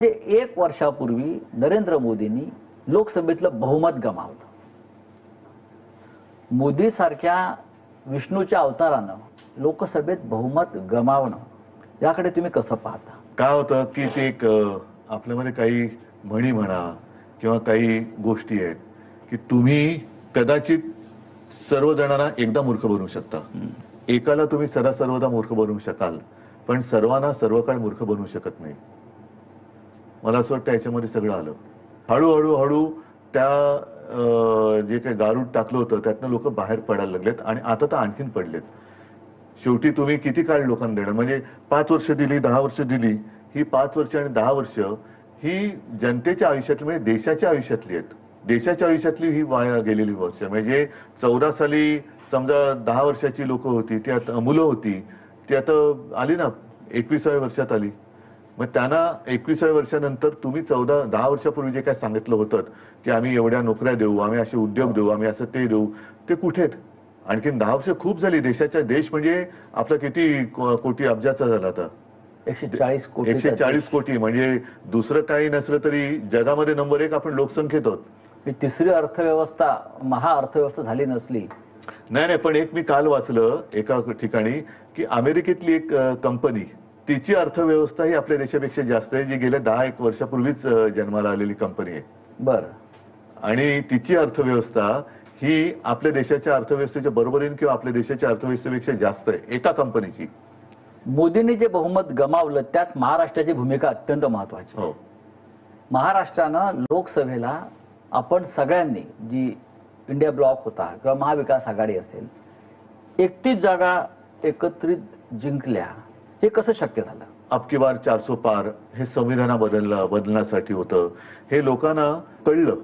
एक वर्षापूर्वी नरेंद्र मोदींनी लोकसभेतलं बहुमत गमावलं। मोदी सारख्या विष्णूच्या अवतारानं लोकसभेत बहुमत गमावणं याकडे तुम्ही कसं पाहता? काय होतं की ते एक आपल्यामध्ये काही म्हणी म्हणा किंवा काही गोष्टी आहेत की तुम्ही कदाचित सर्वजणांना एकदा मूर्ख बनवू शकता, एकाला तुम्ही सर्वदा मूर्ख बनवू शकाल, पण सर्वांना सर्व काळ मूर्ख बनवू शकत नाही। मला असं वाटतं याच्यामध्ये सगळं आलं। हळूहळू त्या जे काही गारूड टाकलं होतं त्यातनं लोक बाहेर पडायला लागलेत आणि आता तर आणखीन पडलेत। शेवटी तुम्ही किती काळ लोकांना देणार? म्हणजे 5 वर्ष दिली, 10 वर्ष दिली, ही 5 वर्ष आणि 10 वर्ष ही जनतेच्या आयुष्यातली म्हणजे देशाच्या आयुष्यातली आहेत। देशाच्या आयुष्यातली ही वाया गेलेली वर्ष। म्हणजे 14 साली समजा 10 वर्षाची लोक होती, ती आता मुलं होती, ती आता आली ना 21व्या वर्षात आली। मग त्यांना 21व्या वर्षानंतर तुम्ही 10 वर्षापूर्वी जे काय सांगितलं होतं की आम्ही एवढ्या नोकऱ्या देऊ, आम्ही असे उद्योग देऊ, आम्ही असं ते देऊ, ते कुठे आहेत? आणखीन 10 वर्ष खूप झाली। देश म्हणजे आपला किती कोटी अब्जाचा झाला आता? 140 कोटी। 140 कोटी म्हणजे दुसरं काही नसलं तरी जगामध्ये नंबर 1 आपण लोकसंख्येत आहोत। ही तिसरी अर्थव्यवस्था महाअर्थव्यवस्था झाली नसली। नाही, पण एक मी काल वाचलं एका ठिकाणी की अमेरिकेतली एक कंपनी, तिची अर्थव्यवस्था ही आपल्या देशापेक्षा जास्त आहे, जी गेल्या 10-1 वर्षापूर्वीच जन्माला आलेली कंपनी आहे। बरं। आणि तिची अर्थव्यवस्था ही आपल्या देशाच्या अर्थव्यवस्थेच्या बरोबरीने किंवा आपल्या देशाच्या अर्थव्यवस्थेपेक्षा जास्त आहे एका कंपनीची। मोदींनी जे बहुमत गमावलं त्यात महाराष्ट्राची भूमिका अत्यंत महत्त्वाची। हो, महाराष्ट्रानं लोकसभेला आपण सगळ्यांनी जी इंडिया ब्लॉक होता किंवा महाविकास आघाडी असेल 31 जागा एकत्रित जिंकल्या, हे कसं शक्य झालं? अब की बार 400 पार हे संविधान बदलण्यासाठी होतं, हे लोकांना कळलं।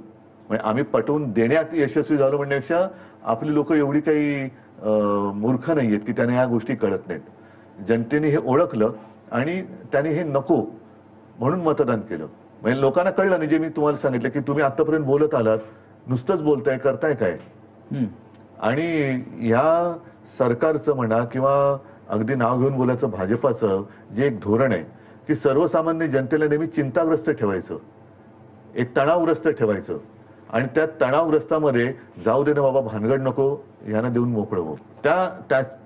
म्हणजे आम्ही पटवून देण्यात यशस्वी झालो म्हणण्यापेक्षा आपली लोक एवढी काही मूर्ख नाहीयेत की त्यांना या गोष्टी कळत नाहीत। जनतेने हे ओळखलं आणि त्यांनी हे नको म्हणून मतदान केलं। म्हणजे लोकांना कळलं नाही, जे मी तुम्हाला सांगितलं की तुम्ही आतापर्यंत बोलत आलात, नुसतंच बोलताय, करताय काय? आणि ह्या सरकारचं म्हणा किंवा अगदी नाव घेऊन बोलायचं भाजपाचं जे एक धोरण आहे की सर्वसामान्य जनतेला नेहमी चिंताग्रस्त ठेवायचं, एक तणावग्रस्त ठेवायचं आणि त्या तणावग्रस्तामध्ये जाऊ दे ना बाबा, भानगड नको, यांना देऊन मोकळं हो,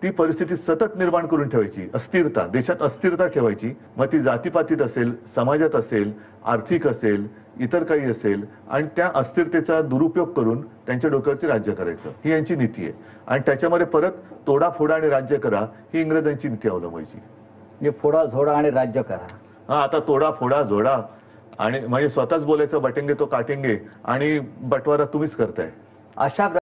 ती परिस्थिती सतत निर्माण करून ठेवायची, अस्थिरता, देशात अस्थिरता ठेवायची। मग ती जातीपातीत असेल, समाजात असेल, आर्थिक असेल, इतर काही असेल, आणि त्या अस्थिरतेचा दुरुपयोग करून त्यांच्या डोक्यावरती राज्य करायचं, ही यांची नीती आहे। आणि त्याच्यामध्ये परत तोडाफोडा आणि राज्य करा ही इंग्रजांची नीती अवलंबायची। जे फोडा झोडा आणि राज्य करा। हा, आता तोडा फोडा जोडा आणि म्हणजे स्वतःच बोलायचं बटेंगे तो काटेंगे आणि बटवारा तुम्हीच करताय। अशा